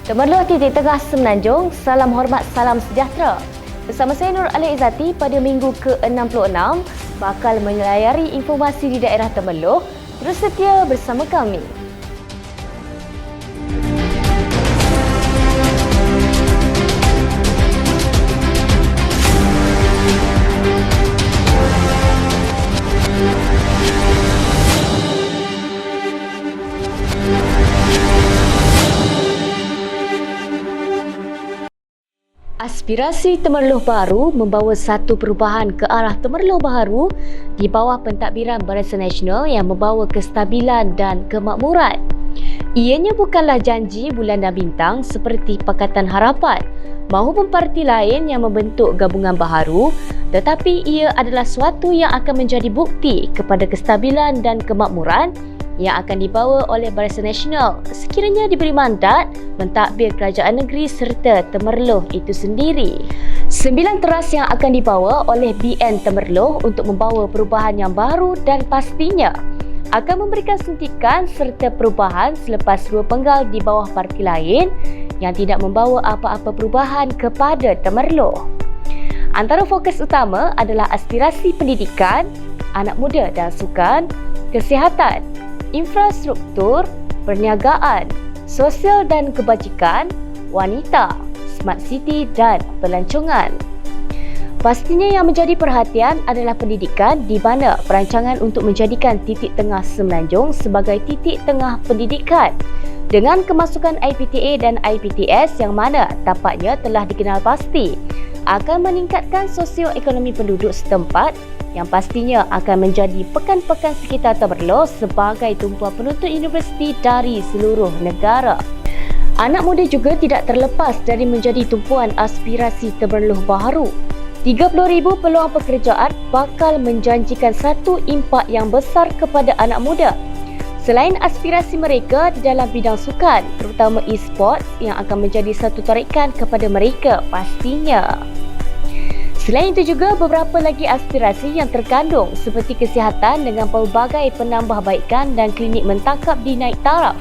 Temerloh titik tengah Semenanjung, salam hormat, salam sejahtera. Bersama saya Nur Ali Izzati pada minggu ke-66 bakal melayari informasi di daerah Temerloh. Terus setia bersama kami. Aspirasi Temerloh Baharu membawa satu perubahan ke arah Temerloh Baharu di bawah pentadbiran Barisan Nasional yang membawa kestabilan dan kemakmuran. Ianya bukanlah janji bulan dan bintang seperti Pakatan Harapan maupun parti lain yang membentuk gabungan baharu, tetapi ia adalah suatu yang akan menjadi bukti kepada kestabilan dan kemakmuran yang akan dibawa oleh Barisan Nasional sekiranya diberi mandat mentadbir kerajaan negeri serta Temerloh itu sendiri. 9 teras yang akan dibawa oleh BN Temerloh untuk membawa perubahan yang baru dan pastinya akan memberikan suntikan serta perubahan selepas dua penggal di bawah parti lain yang tidak membawa apa-apa perubahan kepada Temerloh. Antara fokus utama adalah aspirasi pendidikan, anak muda dan sukan, kesihatan, infrastruktur, perniagaan, sosial dan kebajikan, wanita, smart city dan pelancongan. Pastinya yang menjadi perhatian adalah pendidikan di mana perancangan untuk menjadikan titik tengah Semenanjung sebagai titik tengah pendidikan dengan kemasukan IPTA dan IPTS yang mana tampaknya telah dikenal pasti akan meningkatkan sosioekonomi penduduk setempat yang pastinya akan menjadi pekan-pekan sekitar Temerloh sebagai tumpuan penuntut universiti dari seluruh negara. Anak muda juga tidak terlepas dari menjadi tumpuan aspirasi Temerloh Baharu. 30,000 peluang pekerjaan bakal menjanjikan satu impak yang besar kepada anak muda. Selain aspirasi mereka di dalam bidang sukan, terutama e-sports yang akan menjadi satu tarikan kepada mereka pastinya. Selain itu juga beberapa lagi aspirasi yang terkandung seperti kesihatan dengan pelbagai penambahbaikan dan klinik mentangkap dinaik taraf,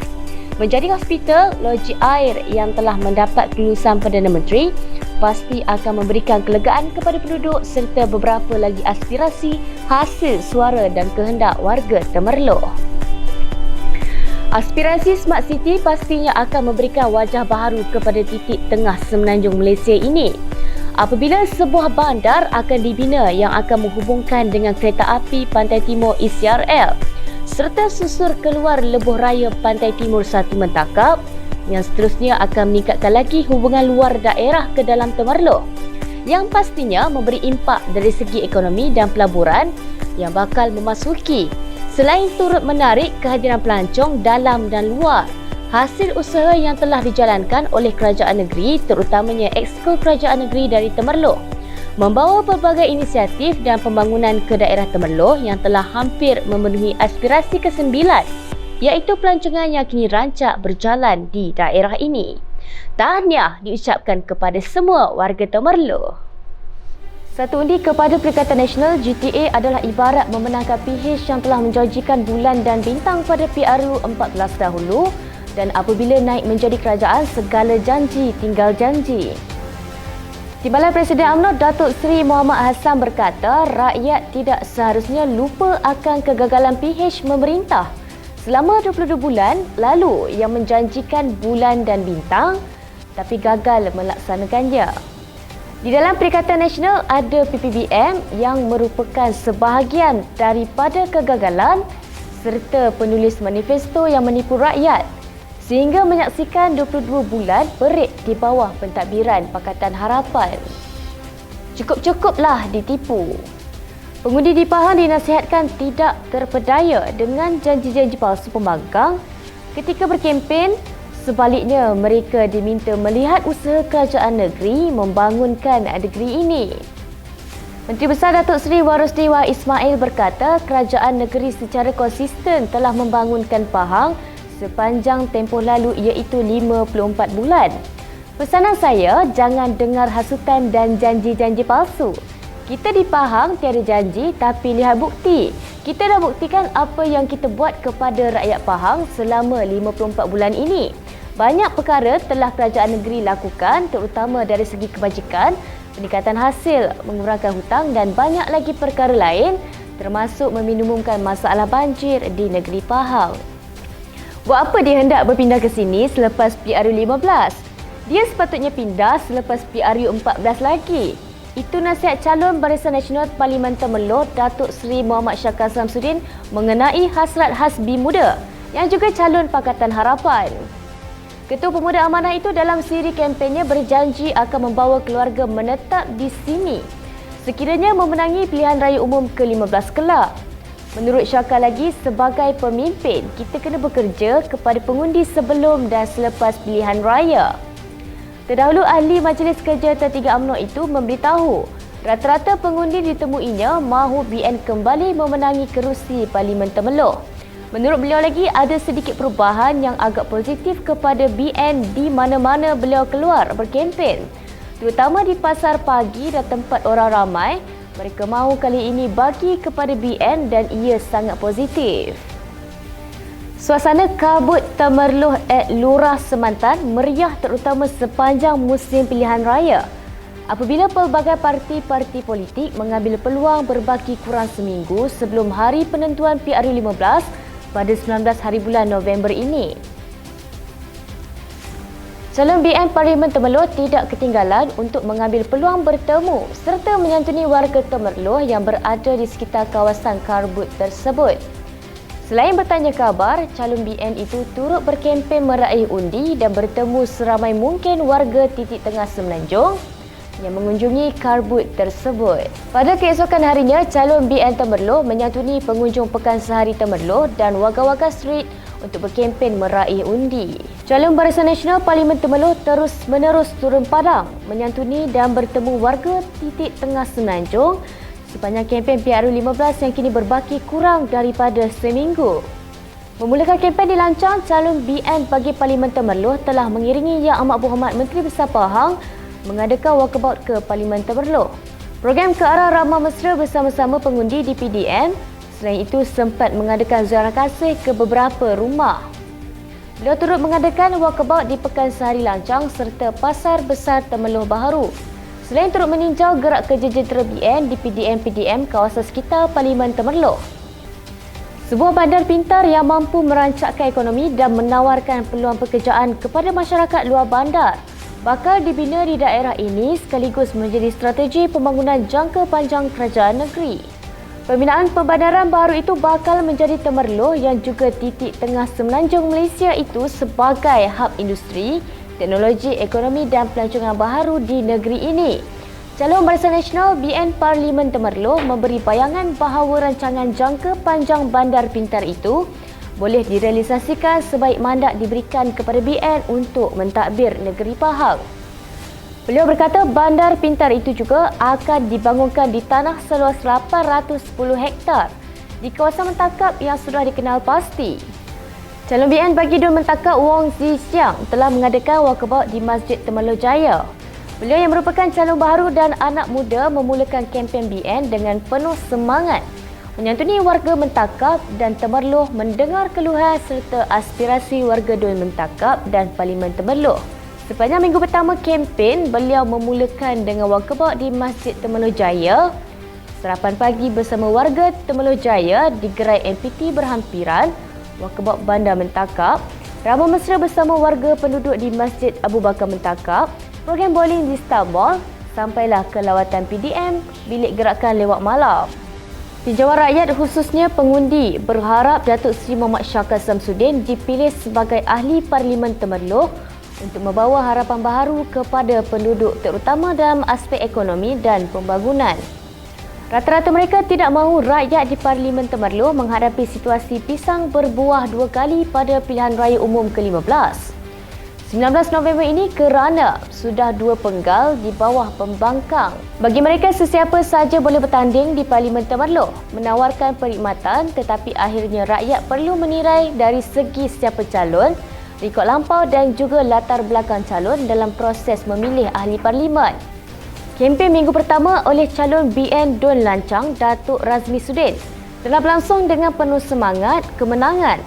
menjadi hospital, loji air yang telah mendapat kelulusan Perdana Menteri pasti akan memberikan kelegaan kepada penduduk serta beberapa lagi aspirasi hasil suara dan kehendak warga Temerloh. Aspirasi Smart City pastinya akan memberikan wajah baharu kepada titik tengah Semenanjung Malaysia ini. Apabila sebuah bandar akan dibina yang akan menghubungkan dengan kereta api Pantai Timur ECRL serta susur keluar lebuh raya Pantai Timur 1 Mentangkap yang seterusnya akan meningkatkan lagi hubungan luar daerah ke dalam Temerloh yang pastinya memberi impak dari segi ekonomi dan pelaburan yang bakal memasuki selain turut menarik kehadiran pelancong dalam dan luar. Hasil usaha yang telah dijalankan oleh kerajaan negeri terutamanya Exco Kerajaan Negeri dari Temerloh membawa pelbagai inisiatif dan pembangunan ke daerah Temerloh yang telah hampir memenuhi aspirasi ke-9 iaitu pelancongan yang kini rancak berjalan di daerah ini. Tahniah diucapkan kepada semua warga Temerloh. Satu undi kepada Perikatan Nasional, GTA adalah ibarat memenangkan PH yang telah menjanjikan bulan dan bintang pada PRU 14 dahulu. Dan apabila naik menjadi kerajaan, segala janji tinggal janji. Timbalan Presiden UMNO Datuk Seri Muhammad Hassan berkata, rakyat tidak seharusnya lupa akan kegagalan PH memerintah selama 22 bulan lalu yang menjanjikan bulan dan bintang tapi gagal melaksanakannya. Di dalam Perikatan Nasional ada PPBM yang merupakan sebahagian daripada kegagalan serta penulis manifesto yang menipu rakyat sehingga menyaksikan 22 bulan perit di bawah pentadbiran Pakatan Harapan. Cukup-cukuplah ditipu. Pengundi di Pahang dinasihatkan tidak terpedaya dengan janji-janji palsu pembangkang ketika berkempen. Sebaliknya, mereka diminta melihat usaha kerajaan negeri membangunkan negeri ini. Menteri Besar Datuk Seri Warosdewa Ismail berkata kerajaan negeri secara konsisten telah membangunkan Pahang sepanjang tempoh lalu iaitu 54 bulan. Pesanan saya, jangan dengar hasutan dan janji-janji palsu. Kita di Pahang tiada janji tapi lihat bukti. Kita dah buktikan apa yang kita buat kepada rakyat Pahang selama 54 bulan ini. Banyak perkara telah kerajaan negeri lakukan terutama dari segi kebajikan, peningkatan hasil, mengurangkan hutang dan banyak lagi perkara lain termasuk meminimumkan masalah banjir di negeri Pahang. Buat apa dia hendak berpindah ke sini selepas PRU15? Dia sepatutnya pindah selepas PRU14 lagi. Itu nasihat calon Barisan Nasional Parlimen Temerloh Datuk Seri Muhammad Shaka Samsudin mengenai hasrat Hasbi Muda yang juga calon Pakatan Harapan. Ketua Pemuda Amanah itu dalam siri kempennya berjanji akan membawa keluarga menetap di sini sekiranya memenangi pilihan raya umum ke-15 kelak. Menurut Shaka lagi, sebagai pemimpin, kita kena bekerja kepada pengundi sebelum dan selepas pilihan raya. Terdahulu, ahli Majlis Kerja Tertinggi UMNO itu memberitahu rata-rata pengundi ditemuinya mahu BN kembali memenangi kerusi Parlimen Temerloh. Menurut beliau lagi, ada sedikit perubahan yang agak positif kepada BN di mana-mana beliau keluar berkempen. Terutama di pasar pagi dan tempat orang ramai, mereka mahu kali ini bagi kepada BN dan ia sangat positif. Suasana kabut Temerloh at Lurah Semantan meriah terutama sepanjang musim pilihan raya. Apabila pelbagai parti-parti politik mengambil peluang berbaki kurang seminggu sebelum hari penentuan PRU15 pada 19 hari bulan November ini. Calon BN Parlimen Temerloh tidak ketinggalan untuk mengambil peluang bertemu serta menyantuni warga Temerloh yang berada di sekitar kawasan karbut tersebut. Selain bertanya khabar, calon BN itu turut berkempen meraih undi dan bertemu seramai mungkin warga titik tengah Semenanjung yang mengunjungi karbut tersebut. Pada keesokan harinya, calon BN Temerloh menyantuni pengunjung Pekan Sehari Temerloh dan Wagah-Wagah Street untuk berkempen meraih undi. Calon Barisan Nasional Parlimen Temerloh terus-menerus turun padang menyantuni dan bertemu warga titik tengah Semenanjung sepanjang kempen PRU15 yang kini berbaki kurang daripada seminggu. Memulakan kempen dilancang, calon BN bagi Parlimen Temerloh telah mengiringi Yang Amat Berhormat Menteri Besar Pahang mengadakan walkabout ke Parlimen Temerloh. Program ke arah Ramah Mesra bersama-sama pengundi di PDM. Selain itu sempat mengadakan ziarah kasih ke beberapa rumah. Beliau turut mengadakan walkabout di Pekan Sehari Lancang serta Pasar Besar Temerloh Baharu. Selain turut meninjau gerak kerja jentera BN di PDM-PDM kawasan sekitar Parlimen Temerloh. Sebuah bandar pintar yang mampu merancakkan ekonomi dan menawarkan peluang pekerjaan kepada masyarakat luar bandar bakal dibina di daerah ini sekaligus menjadi strategi pembangunan jangka panjang kerajaan negeri. Pembinaan pembandaran baru itu bakal menjadi Temerloh yang juga titik tengah Semenanjung Malaysia itu sebagai hub industri, teknologi, ekonomi dan pelancongan baharu di negeri ini. Calon Barisan Nasional BN Parlimen Temerloh memberi bayangan bahawa rancangan jangka panjang bandar pintar itu boleh direalisasikan sebaik mandat diberikan kepada BN untuk mentadbir negeri Pahang. Beliau berkata bandar pintar itu juga akan dibangunkan di tanah seluas 810 hektar di kawasan Mentakap yang sudah dikenal pasti. Calon BN bagi Dun Mentakap Wong Zi Siang telah mengadakan walkabout di Masjid Temerloh Jaya. Beliau yang merupakan calon baharu dan anak muda memulakan kempen BN dengan penuh semangat menyantuni warga Mentakap dan Temerloh mendengar keluhan serta aspirasi warga Dun Mentakap dan Parlimen Temerloh. Sepanjang minggu pertama kempen, beliau memulakan dengan walkabout di Masjid Temerloh Jaya. Sarapan pagi bersama warga Temerloh Jaya di gerai MPT berhampiran, walkabout Bandar Mentakap, ramah mesra bersama warga penduduk di Masjid Abu Bakar Mentakap, program bowling di Star Mall, sampailah ke lawatan PDM, bilik gerakan lewat malam. Tinjauan rakyat khususnya pengundi berharap Datuk Seri Muhammad Shaka Samsudin dipilih sebagai ahli Parlimen Temerloh untuk membawa harapan baharu kepada penduduk terutama dalam aspek ekonomi dan pembangunan. Rata-rata mereka tidak mahu rakyat di Parlimen Temerloh menghadapi situasi pisang berbuah dua kali pada pilihan raya umum ke-15. 19 November ini kerana sudah dua penggal di bawah pembangkang. Bagi mereka, sesiapa saja boleh bertanding di Parlimen Temerloh, menawarkan perkhidmatan tetapi akhirnya rakyat perlu menilai dari segi sesiapa calon, rekod lampau dan juga latar belakang calon dalam proses memilih ahli parlimen. Kempen minggu pertama oleh calon BN Dun Lancang, Datuk Razmi Sudin, telah berlangsung dengan penuh semangat kemenangan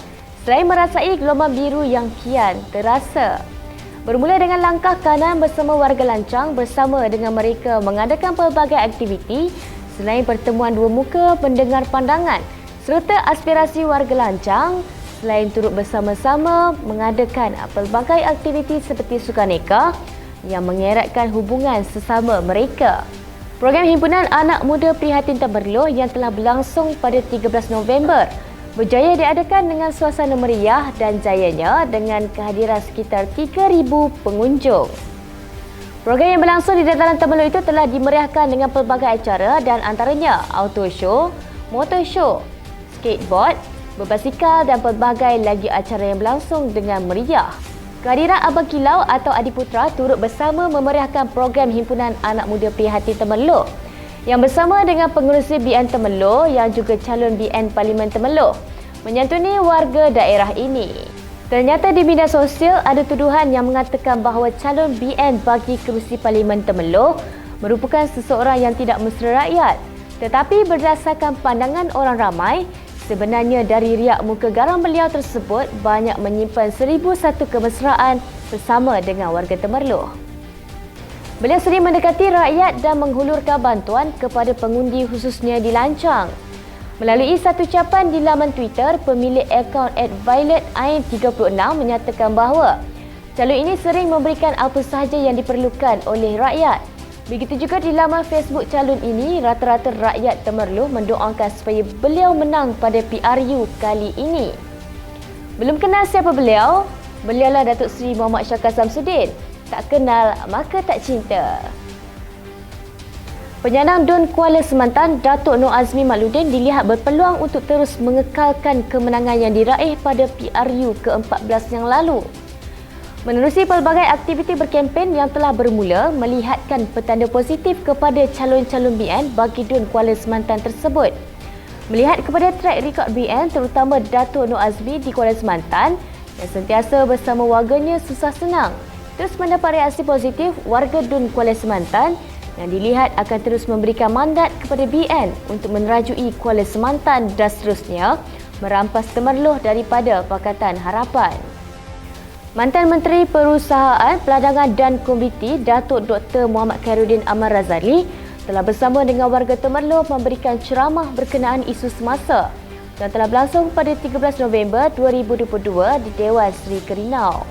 selain merasai gelombang biru yang kian terasa. Bermula dengan langkah kanan bersama warga Lancang bersama dengan mereka mengadakan pelbagai aktiviti selain pertemuan dua muka pendengar pandangan serta aspirasi warga Lancang, selain turut bersama-sama mengadakan pelbagai aktiviti seperti sukaneka yang mengeratkan hubungan sesama mereka. Program Himpunan Anak Muda Prihatin Temerloh yang telah berlangsung pada 13 November berjaya diadakan dengan suasana meriah dan jayanya dengan kehadiran sekitar 3,000 pengunjung. Program yang berlangsung di dataran Temerloh itu telah dimeriahkan dengan pelbagai acara dan antaranya auto show, motor show, skateboard, berbasikal dan pelbagai lagi acara yang berlangsung dengan meriah. Kehadiran Abang Kilau atau Adiputra turut bersama memeriahkan program Himpunan Anak Muda Prihatin Temerloh yang bersama dengan pengerusi BN Temerloh yang juga calon BN Parlimen Temerloh menyantuni warga daerah ini. Ternyata di media sosial ada tuduhan yang mengatakan bahawa calon BN bagi kerusi Parlimen Temerloh merupakan seseorang yang tidak mesra rakyat. Tetapi berdasarkan pandangan orang ramai, sebenarnya dari riak muka garam beliau tersebut banyak menyimpan 1001 kemesraan bersama dengan warga Temerloh. Beliau sering mendekati rakyat dan menghulurkan bantuan kepada pengundi khususnya di Lancang. Melalui satu ucapan di laman Twitter, pemilik akaun @violet_ain36 menyatakan bahawa calon ini sering memberikan apa sahaja yang diperlukan oleh rakyat. Begitu juga di laman Facebook calon ini, rata-rata rakyat Temerloh mendoakan supaya beliau menang pada PRU kali ini. Belum kenal siapa beliau? Beliaulah Datuk Seri Muhammad Syakar Samsudin. Tak kenal, maka tak cinta. Penyandang DUN Kuala Semantan, Datuk Nur Azmi Makhluddin dilihat berpeluang untuk terus mengekalkan kemenangan yang diraih pada PRU ke-14 yang lalu. Menerusi pelbagai aktiviti berkempen yang telah bermula, melihatkan petanda positif kepada calon-calon BN bagi DUN Kuala Semantan tersebut. Melihat kepada track rekod BN terutama Datuk Nur Azmi di Kuala Semantan yang sentiasa bersama warganya susah senang, terus mendapat reaksi positif warga DUN Kuala Semantan yang dilihat akan terus memberikan mandat kepada BN untuk menerajui Kuala Semantan dan seterusnya merampas Temerloh daripada Pakatan Harapan. Mantan Menteri Perusahaan, Peladangan dan Komuniti Datuk Dr. Muhammad Khairuddin Ahmad Razali telah bersama dengan warga Temerloh memberikan ceramah berkenaan isu semasa yang telah berlangsung pada 13 November 2022 di Dewan Seri Kerinau.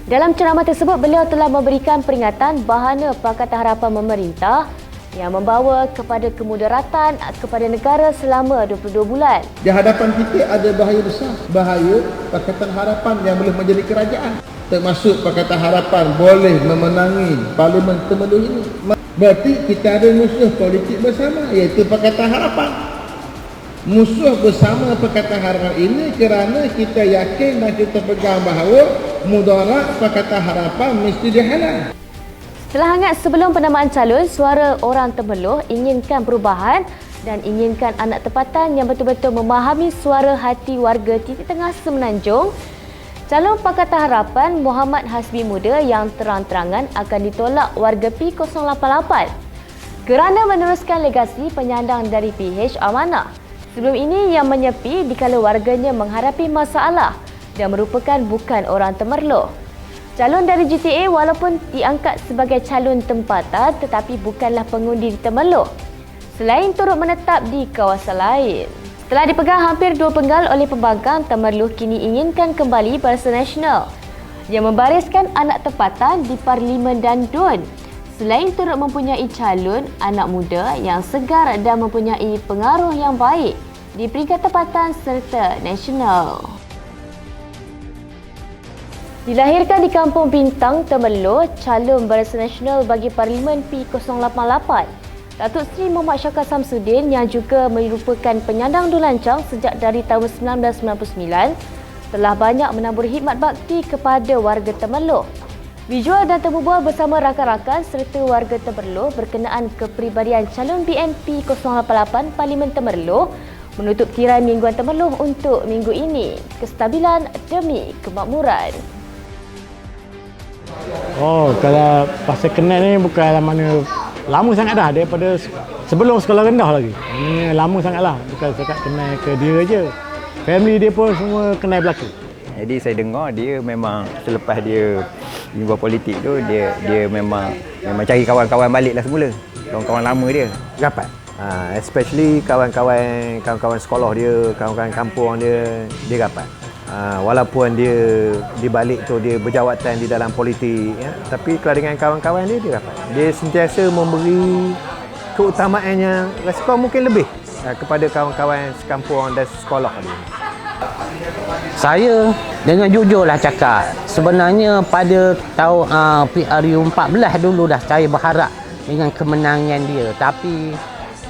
Dalam ceramah tersebut, beliau telah memberikan peringatan bahana Pakatan Harapan memerintah yang membawa kepada kemudaratan kepada negara selama 22 bulan. Di hadapan kita ada bahaya besar, bahaya Pakatan Harapan yang boleh menjadi kerajaan. Termasuk Pakatan Harapan boleh memenangi Parlimen Temerloh ini. Berarti kita ada musuh politik bersama, iaitu Pakatan Harapan. Musuh bersama Pakatan Harapan ini kerana kita yakin dan kita pegang bahawa mudarat Pakatan Harapan mesti dihalang. Setelah hangat sebelum penamaan calon, suara orang Temerloh inginkan perubahan dan inginkan anak tempatan yang betul-betul memahami suara hati warga titik tengah Semenanjung. Calon Pakatan Harapan Muhammad Hasbi Muda yang terang-terangan akan ditolak warga P088 kerana meneruskan legasi penyandang dari PH Amanah. Sebelum ini yang menyepi dikala warganya menghadapi masalah dan merupakan bukan orang Temerloh. Calon dari GTA walaupun diangkat sebagai calon tempatan tetapi bukanlah pengundi di Temerloh, selain turut menetap di kawasan lain. Setelah dipegang hampir 2 penggal oleh pembangkang, Temerloh kini inginkan kembali Barisan Nasional yang membariskan anak tempatan di Parlimen dan DUN, selain turut mempunyai calon anak muda yang segar dan mempunyai pengaruh yang baik di peringkat tempatan serta nasional. Dilahirkan di Kampung Bintang, Temerloh, calon Barisan Nasional bagi Parlimen P088, Datuk Seri Muhammad Syakar Samsudin yang juga merupakan penyandang DUN Lancang sejak dari tahun 1999, telah banyak menabur khidmat bakti kepada warga Temerloh. Visual dan terbubual bersama rakan-rakan serta warga Temerloh berkenaan kepribadian calon BNP 088 Parlimen Temerloh menutup tirai mingguan Temerloh untuk minggu ini. Kestabilan demi kemakmuran. Oh, kalau pasal kenal ni bukan mana lama sangat dah, daripada sebelum sekolah rendah lagi. Ini lama sangat lah, bukan sekat kenal ke dia je. family dia pun semua kenal berlaku. Jadi saya dengar dia memang selepas dia buat politik tu dia memang cari kawan-kawan balik lah semula. Kawan-kawan lama dia Rapat. Especially kawan-kawan sekolah dia, kawan-kawan kampung dia rapat. Walaupun dia di balik tu dia berjawatan di dalam politik ya, tapi kalau dengan kawan-kawan dia rapat. Dia sentiasa memberi keutamaannya rasa mungkin lebih kepada kawan-kawan sekampung dan sekolah dia. Saya dengan jujurlah cakap, sebenarnya pada tahun PRU 14 dulu dah saya berharap dengan kemenangan dia, tapi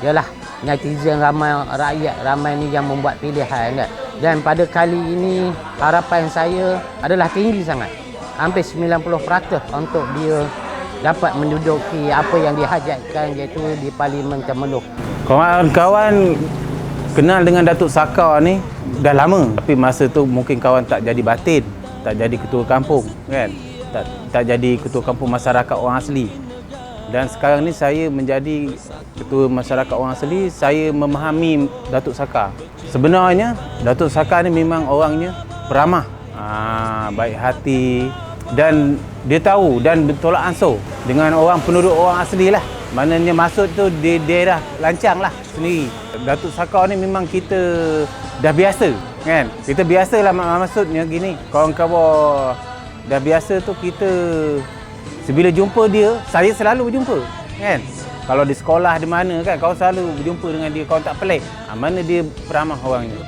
yalah netizen ramai, rakyat ramai ni yang membuat pilihan kan. Dan pada kali ini harapan saya adalah tinggi sangat, hampir 90% untuk dia dapat menduduki apa yang dihajatkan, iaitu di Parlimen Temerloh. Kawan-kawan kenal dengan Datuk Saka ni dah lama, tapi masa tu mungkin kawan tak jadi batin, tak jadi ketua kampung kan, tak jadi ketua kampung masyarakat orang asli. Dan sekarang ni saya menjadi ketua masyarakat orang asli, saya memahami Datuk Saka. Sebenarnya Datuk Saka ni memang orangnya peramah, baik hati, dan dia tahu dan bertolak ansur dengan orang penduduk orang asli lah. Maknanya maksud tu di daerah Lancang lah sendiri. Datuk Saka ni memang kita dah biasa kan. Kita biasalah maksudnya gini. Kawan-kawan dah biasa tu kita sebila jumpa dia, saya selalu berjumpa kan. Kalau di sekolah di mana kan, kau selalu berjumpa dengan dia, kau tak pelik. Mana dia peramah orangnya.